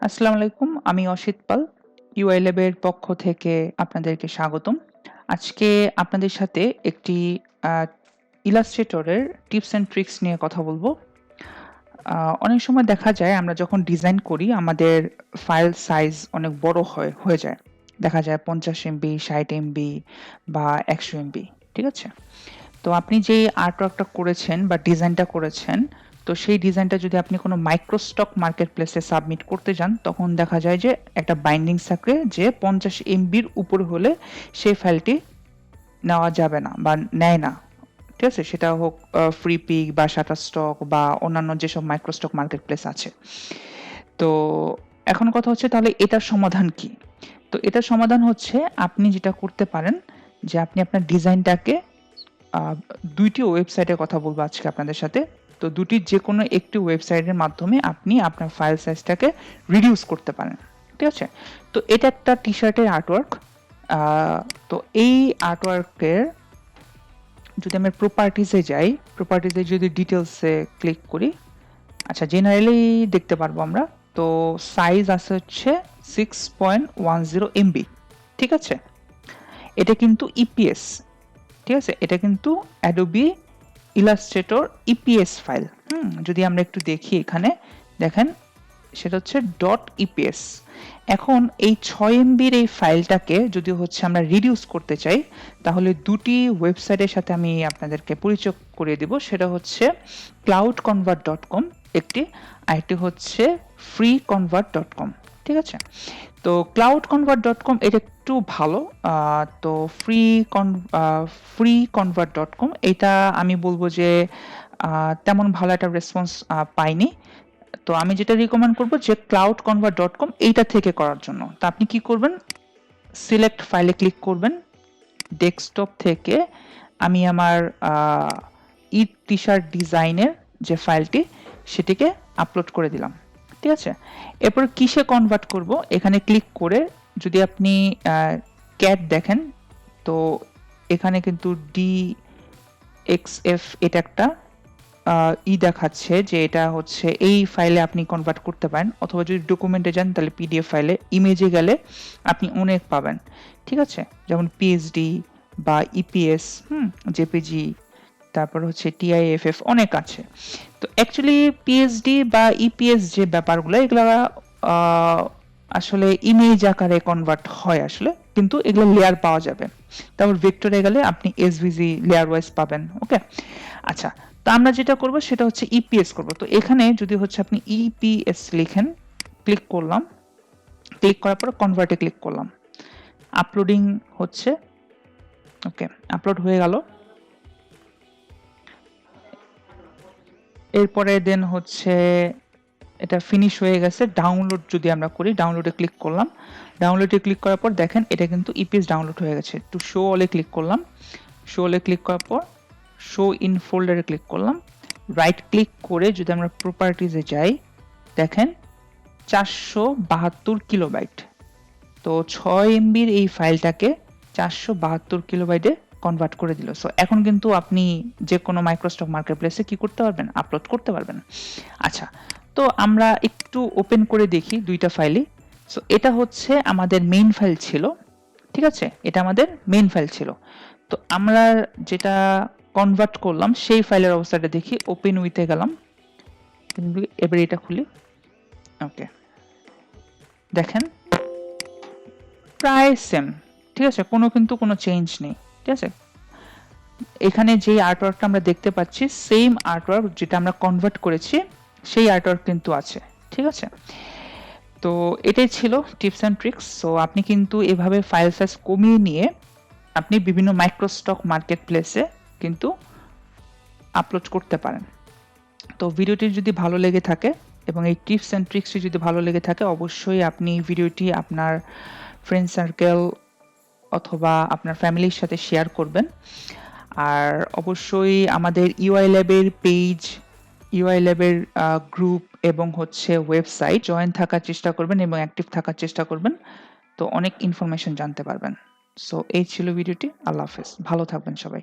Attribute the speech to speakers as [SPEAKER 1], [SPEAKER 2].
[SPEAKER 1] আসসালামু আলাইকুম। আমি অসিত পাল। uylab এর পক্ষ থেকে আপনাদেরকে স্বাগতম। আজকে আপনাদের সাথে একটি আ Illustrator এর টিপস অ্যান্ড ট্রিকস নিয়ে কথা বলব। অনেক সময় দেখা যায় আমরা যখন ডিজাইন করি আমাদের ফাইল সাইজ অনেক বড় হয়ে যায়। দেখা যায় 50 এমবি, 60 এমবি বা 100 এমবি। ঠিক আছে? তো আপনি যে আর্টওয়ার্কটা করেছেন বা ডিজাইনটা করেছেন, তো সেই ডিজাইনটা যদি আপনি কোনো মাইক্রোস্টক মার্কেটপ্লেসে সাবমিট করতে যান, তখন দেখা যায় যে একটা বাইন্ডিংস থাকে যে 50 এমবির উপরে হলে সেই ফাইলটি নেওয়া যাবে না বা নেয় না। ঠিক আছে? সেটা হোক ফ্রি পিক বা শাটারস্টক বা অন্যান্য যেসব মাইক্রোস্টক মার্কেটপ্লেস আছে। তো এখন কথা হচ্ছে তাহলে এটার সমাধান কি? তো এটার সমাধান হচ্ছে আপনি যেটা করতে পারেন যে আপনি আপনার ডিজাইনটাকে আ ২ টি ওয়েবসাইটের কথা বলব আজকে আপনাদের সাথে। তো ২ টির যেকোনো একটি ওয়েবসাইটের মাধ্যমে আপনি আপনার ফাইল সাইজটাকে রিডিউস করতে পারেন। ঠিক আছে? তো এটা একটা টি-শার্টের আর্টওয়ার্ক। আ তো এই আর্টওয়ার্কের যদি আমরা প্রপার্টিজ এ যাই, প্রপার্টিজ এ যদি ডিটেইলস এ ক্লিক করি, আচ্ছা জেনারেলি দেখতে পারবো আমরা। তো সাইজ আছে হচ্ছে 6.10 এমবি। ঠিক আছে? এটা কিন্তু ইপিএস। ঠিক আছে? এটা কিন্তু Adobe Illustrator EPS ফাইল। যদি আমরা একটু দেখি এখানে দেখেন সেটা হচ্ছে .eps। এখন এই 6 এমবির এই ফাইলটাকে যদি হচ্ছে আমরা রিডিউস করতে চাই তাহলে দুটি ওয়েবসাইটের সাথে আমি আপনাদেরকে পরিচয় করিয়ে দিব। সেটা হচ্ছে cloudconvert.com একটি, আরেকটি হচ্ছে freeconvert.com। ঠিক আছে? তো cloudconvert.com এটা একটু ভালো। তো freeconvert.com এটা আমি বলব যে তেমন ভালো একটা রেসপন্স পাইনি। তো আমি যেটা রিকমেন্ড করব যে cloudconvert.com এইটা থেকে করার জন্য। তো আপনি কি করবেন? সিলেক্ট ফাইলে ক্লিক করবেন। ডেস্কটপ থেকে আমি আমার আ টি-শার্ট ডিজাইনের যে ফাইলটি সেটিকে আপলোড করে দিলাম। ঠিক আছে? এরপর কিসে কনভার্ট করব? এখানে ক্লিক করে যদি আপনি ক্যাট দেখেন তো এখানে কিন্তু DXF এটা একটা দেখাচ্ছে যে এটা হচ্ছে এই ফাইলে আপনি কনভার্ট করতে পারেন অথবা যদি ডকুমেন্টে যান তাহলে পিডিএফ ফাইলে, ইমেজে গেলে আপনি অনেক পাবেন। ঠিক আছে? যেমন পিএসডি বা ইপিএস, জেপিজি, তারপর হচ্ছে টিআইএফএফ অনেক আছে। তো অ্যাকচুয়ালি পিএসডি বা ইপিএস যে ব্যাপারগুলো এগুলা আ আসলে ইমেজ আকারে কনভার্ট হয় আসলে। কিন্তু এগুলো লেয়ার পাওয়া যাবে। তারপর ভেক্টরে গেলে আপনি এসভিজি লেয়ার ওয়াইজ পাবেন। ওকে? আচ্ছা। তো আমরা যেটা করব সেটা হচ্ছে ইপিএস করব। তো এখানে যদি হচ্ছে আপনি ইপিএস লিখেন, ক্লিক করলাম। ক্লিক করার পর কনভার্ট এ ক্লিক করলাম। আপলোডিং হচ্ছে। ওকে, আপলোড হয়ে গেল। এরপরে দেন হচ্ছে এটা ফিনিশ হয়ে গেছে। ডাউনলোড যদি আমরা করি, ডাউনলোডে ক্লিক করলাম। ডাউনলোডে ক্লিক করার পর দেখেন এটা কিন্তু ইপিএস ডাউনলোড হয়ে গেছে। To show all A click করলাম। শো অল এ ক্লিক করার পর শো ইন ফোল্ডারে ক্লিক করলাম। রাইট ক্লিক করে যদি আমরা প্রপার্টিজ এ যাই, দেখেন 472 কিলোবাইট। তো 6 এমবির এই ফাইলটাকে 472 কিলোবাইটে কনভার্ট করে দিল। সো এখন কিন্তু আপনি যেকোনো মাইক্রোস্টক মার্কেটপ্লেসে কি করতে পারবেন? আপলোড করতে পারবেন। আচ্ছা, তো আমরা একটু ওপেন করে দেখি ২ টা ফাইলই। সো এটা হচ্ছে আমাদের মেইন ফাইল ছিল। ঠিক আছে? এটা আমাদের মেইন ফাইল ছিল। তো আমরা যেটা কনভার্ট করলাম সেই ফাইলের অবস্থাটা দেখি। ওপেন উইথ এ গেলাম। এবার এটা খুলি। ওকে। দেখেন প্রায় সেম। ঠিক আছে? কিন্তু কোনো চেঞ্জ নেই। ঠিক আছে? এখানে যেই আর্টওয়ার্কটা আমরা দেখতে পাচ্ছি সেম আর্টওয়ার্ক যেটা আমরা কনভার্ট করেছি সেই আর্টওয়ার্ক কিন্তু আছে। ঠিক আছে? তো এটাই ছিল টিপস অ্যান্ড ট্রিকস। সো আপনি কিন্তু এভাবে ফাইল সাইজ কমিয়ে নিয়ে আপনি বিভিন্ন মাইক্রোস্টক মার্কেটপ্লেসে কিন্তু আপলোড করতে পারেন। তো ভিডিওটি যদি ভালো লেগে থাকে এবং এই টিপস অ্যান্ড ট্রিক্সটি যদি ভালো লেগে থাকে অবশ্যই আপনি ভিডিওটি আপনার ফ্রেন্ড সার্কেল অথবা আপনার ফ্যামিলির সাথে শেয়ার করবেন। আর অবশ্যই আমাদের uylab এর পেজ, uylab এর গ্রুপ এবং হচ্ছে ওয়েবসাইট জয়েন থাকার চেষ্টা করবেন এবং অ্যাক্টিভ থাকার চেষ্টা করবেন। তো অনেক ইনফরমেশন জানতে পারবেন। সো এই ছিল ভিডিওটি। আল্লাহ হাফেজ। ভালো থাকবেন সবাই।